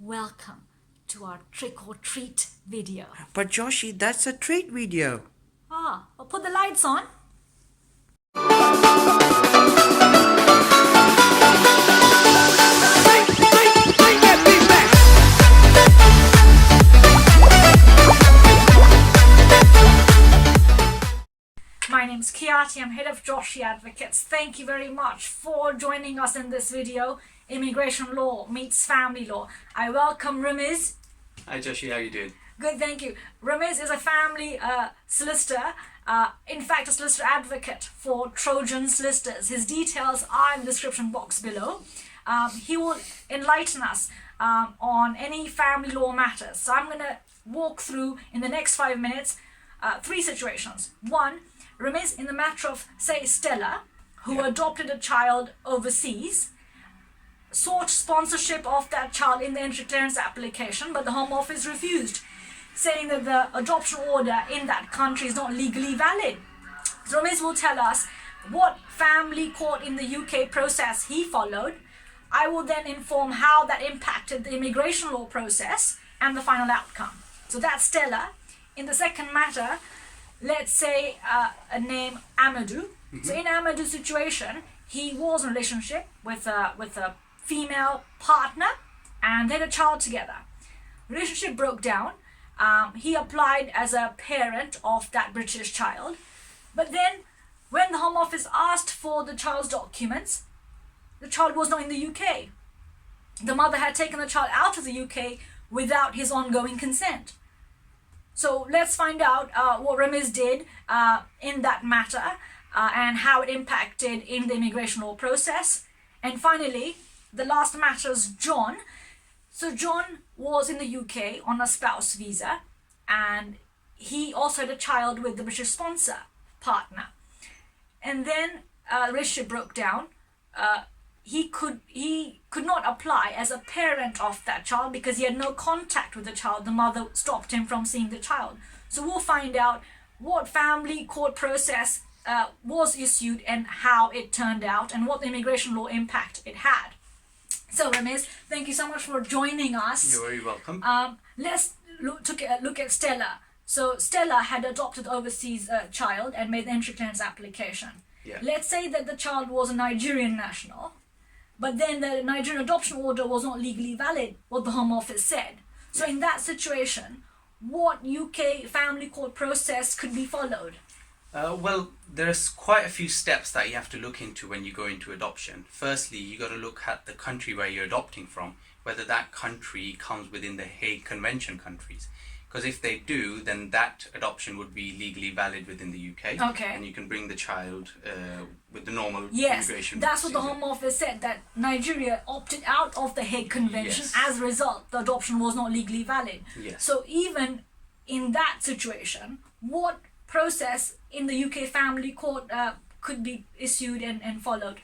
Welcome to our trick or treat video. But Joshi, that's a treat video. Well, put the lights on. My name's Kiati, I'm head of Joshi Advocates. Thank you very much for joining us in this video, Immigration Law Meets Family Law. I welcome Rameez. Hi Joshi, how you doing? Good, thank you. Rameez is a family solicitor, in fact a solicitor advocate for Trojan Solicitors. His details are in the description box below. He will enlighten us on any family law matters. So I'm going to walk through in the next 5 minutes three situations. One, Rameez, in the matter of, say, Stella, who adopted a child overseas, sought sponsorship of that child in the entry clearance application, but the Home Office refused, saying that the adoption order in that country is not legally valid. So Rameez will tell us what family court in the UK process he followed. I will then inform how that impacted the immigration law process and the final outcome. So that's Stella. In the second matter, let's say a name Amadou. So in Amadou's situation, he was in a relationship with a female partner and they had a child together. Relationship broke down. He applied as a parent of that British child. But then when the Home Office asked for the child's documents, the child was not in the UK. The mother had taken the child out of the UK without his ongoing consent. So let's find out what Rameez did in that matter and how it impacted in the immigration law process. And finally, the last matter is John. So John was in the UK on a spouse visa and he also had a child with the British sponsor partner. And then the relationship broke down. He could not apply as a parent of that child because he had no contact with the child. The mother stopped him from seeing the child. So we'll find out what family court process was issued and how it turned out and what the immigration law impact it had. So Rameez, thank you so much for joining us. You're very welcome. Let's look at Stella. So Stella had adopted overseas child and made the entry clearance application. Yeah. Let's say that the child was a Nigerian national, but then the Nigerian adoption order was not legally valid, what the Home Office said. So in that situation, what UK family court process could be followed? Well, there's quite a few steps that you have to look into when you go into adoption. Firstly, you got to look at the country where you're adopting from, whether that country comes within the Hague Convention countries. Because if they do, then that adoption would be legally valid within the UK. Okay. And you can bring the child with the normal Yes, immigration that's what the procedure. Home Office said, that Nigeria opted out of the Hague Convention. Yes. As a result, the adoption was not legally valid. Yes. So even in that situation, what process in the UK family court could be issued and followed?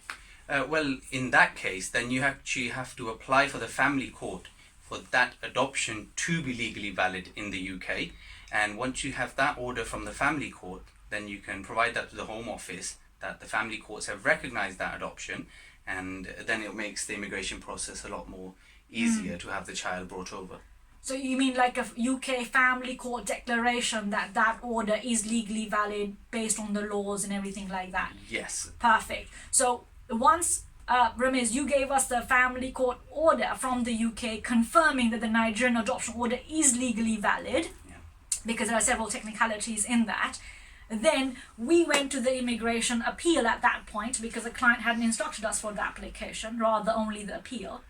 Well, in that case, then you actually have to apply for the family court for that adoption to be legally valid in the UK. And once you have that order from the family court, then you can provide that to the Home Office that the family courts have recognized that adoption, and then it makes the immigration process a lot more easier to have the child brought over. So you mean like a UK family court declaration that that order is legally valid based on the laws and everything like that? Yes. Perfect. So once Rameez, you gave us the family court order from the UK confirming that the Nigerian adoption order is legally valid, because there are several technicalities in that. Then we went to the immigration appeal at that point because the client hadn't instructed us for the application, rather only the appeal.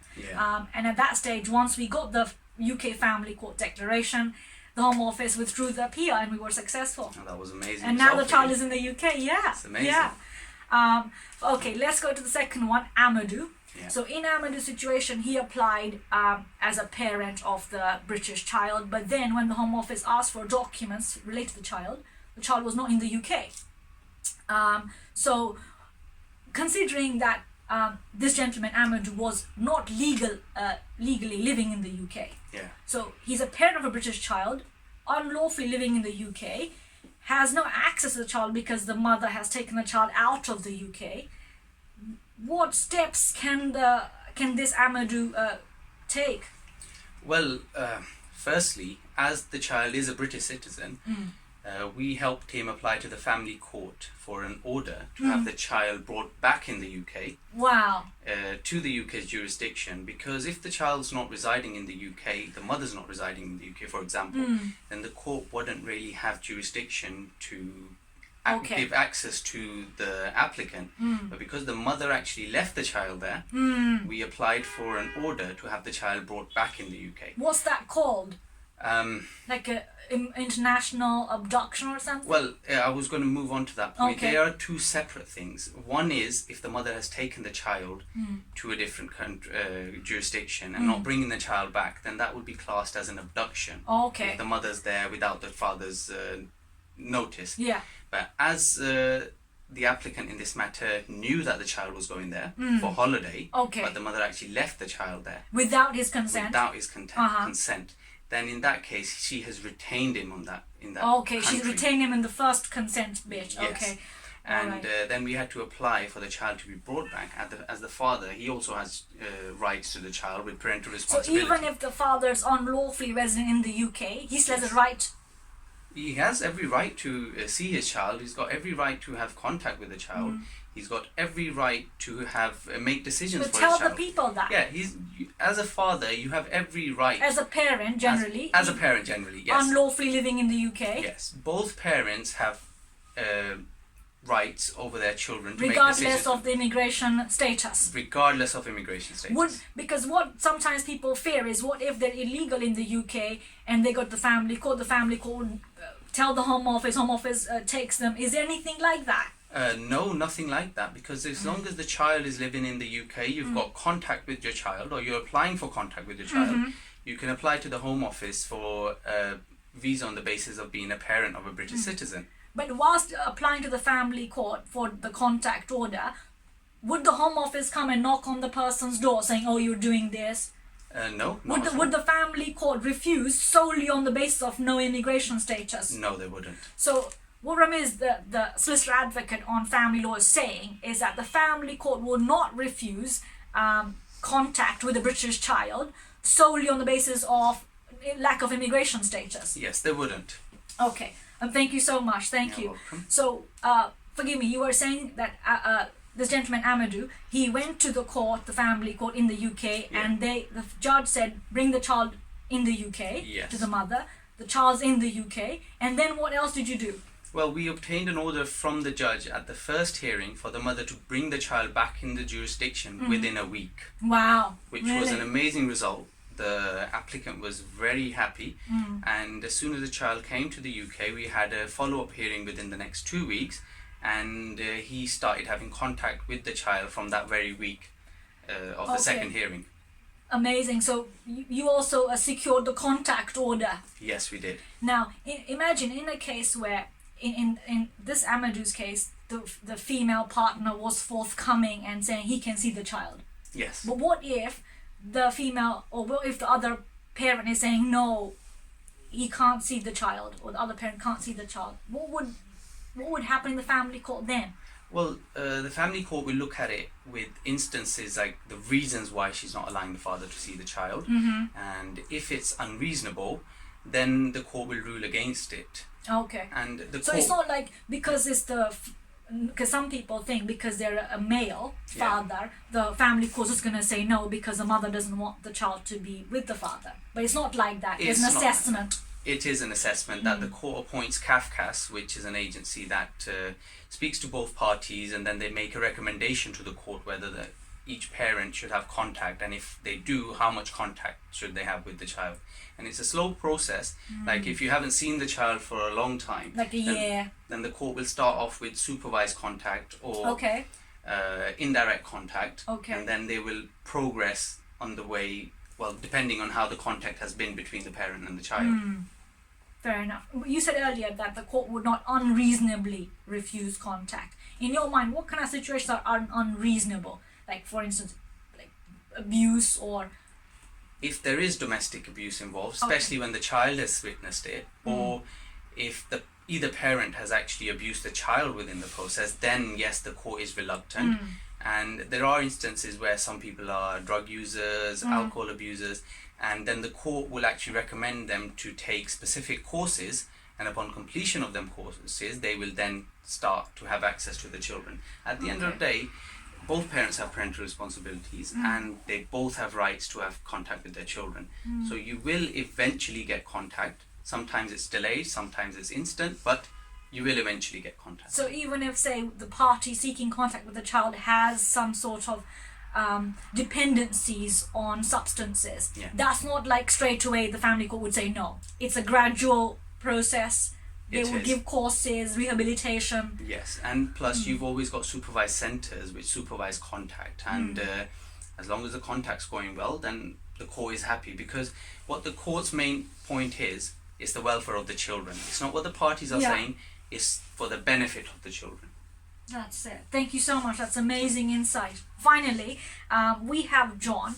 And at that stage, once we got the UK family court declaration, the Home Office withdrew the appeal and we were successful. Oh, that was amazing. And now the child is in the UK. Yeah. It's amazing. Yeah. Okay, let's go to the second one, Amadou. Yeah. So in Amadou's situation, he applied as a parent of the British child, but then when the Home Office asked for documents related to the child was not in the UK. So considering that this gentleman, Amadou, was not legally living in the UK. Yeah. So he's a parent of a British child, unlawfully living in the UK, has no access to the child because the mother has taken the child out of the UK. What steps can this Amadou take? Well, firstly, as the child is a British citizen, we helped him apply to the family court for an order to have the child brought back in the UK Wow. to the UK's jurisdiction, because if the child's not residing in the UK, the mother's not residing in the UK, for example, then the court wouldn't really have jurisdiction to give access to the applicant. But because the mother actually left the child there, we applied for an order to have the child brought back in the UK. What's that called? Like a international abduction or something? Well, I was going to move on to that point. Okay. They are two separate things. One is if the mother has taken the child to a different jurisdiction and not bringing the child back, then that would be classed as an abduction. Okay. If the mother's there without the father's notice. Yeah. But as the applicant in this matter knew that the child was going there for holiday, Okay. but the mother actually left the child there Without his consent? without his consent, then in that case she has retained him in that Okay, she's country. retained him in the first consent bit. Yes. Okay. And Alright. then we had to apply for the child to be brought back. As the father, he also has rights to the child with parental So responsibility. even if the father's unlawfully resident in the UK, he still has a right. He has every right to see his child. He's got every right to have contact with the child. He's got every right to have make decisions So for tell his the child. people that. Yeah, as a father, you have every right. As a parent, generally. As a parent, generally, yes. Unlawfully living in the UK. Yes, both parents have rights over their children to Regardless make decisions. of the immigration status. Regardless of immigration status. Because what sometimes people fear is, what if they're illegal in the UK and they go to the family court tell the Home Office takes them. Is there anything like that? No, nothing like that, because as long as the child is living in the UK, you've got contact with your child, or you're applying for contact with your child, you can apply to the Home Office for a visa on the basis of being a parent of a British citizen. But whilst applying to the family court for the contact order, would the Home Office come and knock on the person's door saying, oh, you're doing this? No, Would the family court refuse solely on the basis of no immigration status? No, they wouldn't. So what Rameez, the solicitor advocate on family law, is saying is that the family court will not refuse contact with a British child solely on the basis of lack of immigration status. Yes, they wouldn't. Okay, thank you so much. Thank You're you. welcome. So, forgive me, you were saying that this gentleman Amadou, he went to the court, the family court in the UK, and the judge said, bring the child in the UK Yes. to the mother. The child's in the UK, and then what else did you do? Well, we obtained an order from the judge at the first hearing for the mother to bring the child back in the jurisdiction within a week, Wow, which really? was an amazing result. The applicant was very happy, and as soon as the child came to the UK, we had a follow-up hearing within the next 2 weeks, and he started having contact with the child from that very week of the Okay. second hearing. Amazing. So you also secured the contact order. Yes, we did. Now, imagine in a case where, in this Amadou's case, the female partner was forthcoming and saying he can see the child. Yes. But what if the female, or what if the other parent is saying no, he can't see the child, or the other parent can't see the child? What would happen in the family court then? Well, the family court will look at it with instances like the reasons why she's not allowing the father to see the child, and if it's unreasonable, then the court will rule against it. Okay. And the So court, it's not like because some people think because they're a male father, the family court is going to say no because the mother doesn't want the child to be with the father. But it's not like that. It's an It's not. assessment. It is an assessment that the court appoints CAFCAS, which is an agency that speaks to both parties, and then they make a recommendation to the court whether each parent should have contact, and if they do, how much contact should they have with the child. And it's a slow process. Like if you haven't seen the child for a long time, Like a year. then the court will start off with supervised contact or Okay. indirect contact, Okay. and then they will progress on the way, well, depending on how the contact has been between the parent and the child. Fair enough. You said earlier that the court would not unreasonably refuse contact. In your mind, what kind of situations are unreasonable? Like, for instance, like abuse or... If there is domestic abuse involved, especially when the child has witnessed it, or if either parent has actually abused the child within the process, then yes, the court is reluctant. And there are instances where some people are drug users, alcohol abusers, and then the court will actually recommend them to take specific courses, and upon completion of them courses, they will then start to have access to the children. At the end of the day, both parents have parental responsibilities and they both have rights to have contact with their children. So you will eventually get contact. Sometimes it's delayed, sometimes it's instant, but you will eventually get contact. So even if, say, the party seeking contact with the child has some sort of dependencies on substances, that's not like straight away the family court would say no. It's a gradual process. They will give courses, rehabilitation. Yes, and plus you've always got supervised centres which supervise contact, and as long as the contact's going well, then the court is happy, because what the court's main point is the welfare of the children. It's not what the parties are saying, it's for the benefit of the children. That's it. Thank you so much. That's amazing insight. Finally, we have John.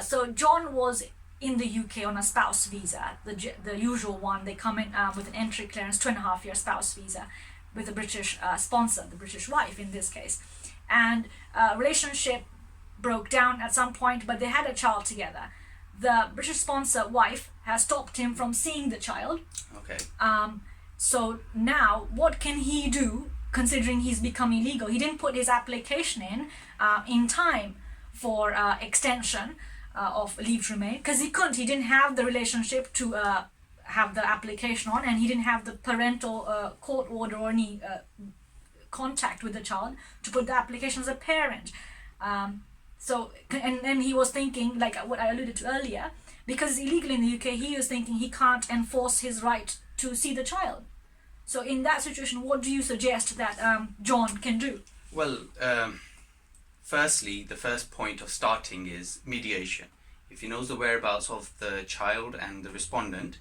So John was in the UK on a spouse visa, the usual one. They come in with an entry clearance, 2.5-year spouse visa, with a British sponsor, the British wife in this case. And relationship broke down at some point, but they had a child together. The British sponsor wife has stopped him from seeing the child. Okay. So now, what can he do, considering he's become illegal? He didn't put his application in time for extension of leave to remain, because he couldn't. He didn't have the relationship to have the application on, and he didn't have the parental court order or any contact with the child to put the application as a parent. So, and then he was thinking, like what I alluded to earlier, because it's illegal in the UK, he was thinking he can't enforce his right to see the child. So in that situation, what do you suggest that John can do? Well, firstly, the first point of starting is mediation. If he knows the whereabouts of the child and the respondent,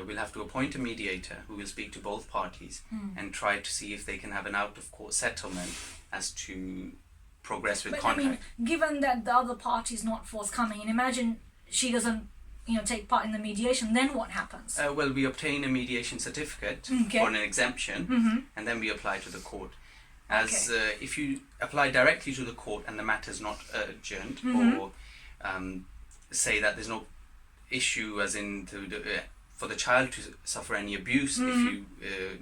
we'll have to appoint a mediator who will speak to both parties and try to see if they can have an out-of-court settlement as to progress with contact. I mean, given that the other party is not forthcoming, and imagine she doesn't take part in the mediation, then what happens? Well, we obtain a mediation certificate for an exemption, and then we apply to the court. As if you apply directly to the court and the matter is not urgent, or say that there's no issue as in for the child to suffer any abuse if you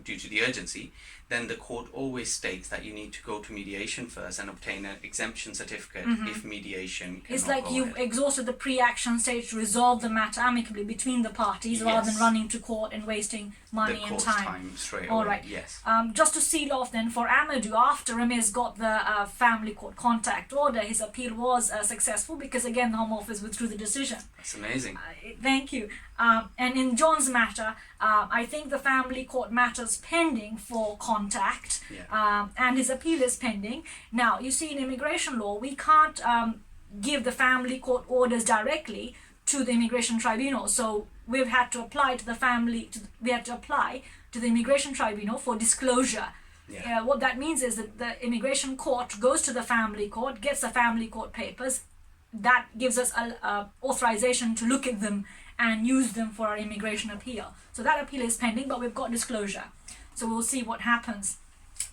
due to the urgency, then the court always states that you need to go to mediation first and obtain an exemption certificate if mediation cannot It's like go you've ahead. exhausted the pre-action stage to resolve the matter amicably between the parties, rather than running to court and wasting money the and court's time. straight All away. right. Yes. Just to seal off then, for Amadou, after Rameez got the family court contact order, his appeal was successful, because again the Home Office withdrew the decision. That's amazing. Thank you. And in John's matter, I think the family court matter's pending for contact, and his appeal is pending. Now, you see, in immigration law, we can't give the family court orders directly to the immigration tribunal. So we've had to apply to the immigration tribunal for disclosure. What that means is that the immigration court goes to the family court, gets the family court papers. That gives us a authorization to look at them and use them for our immigration appeal. So that appeal is pending, but we've got disclosure. So we'll see what happens.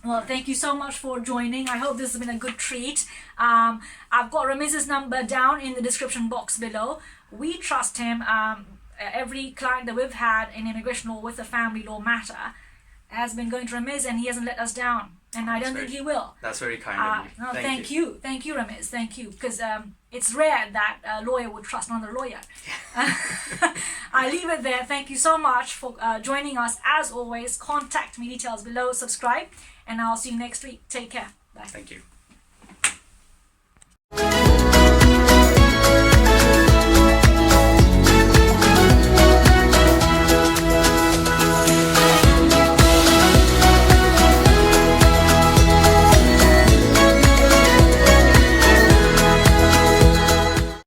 Well, thank you so much for joining. I hope this has been a good treat. I've got Rameez's number down in the description box below. We trust him. Every client that we've had in immigration law with a family law matter has been going to Rameez, and he hasn't let us down. And I don't think he will. That's very kind of you. No, thank you. Thank you, Rameez. Thank you. Because it's rare that a lawyer would trust another lawyer. I leave it there. Thank you so much for joining us. As always, contact me, details below, subscribe, and I'll see you next week. Take care. Bye. Thank you.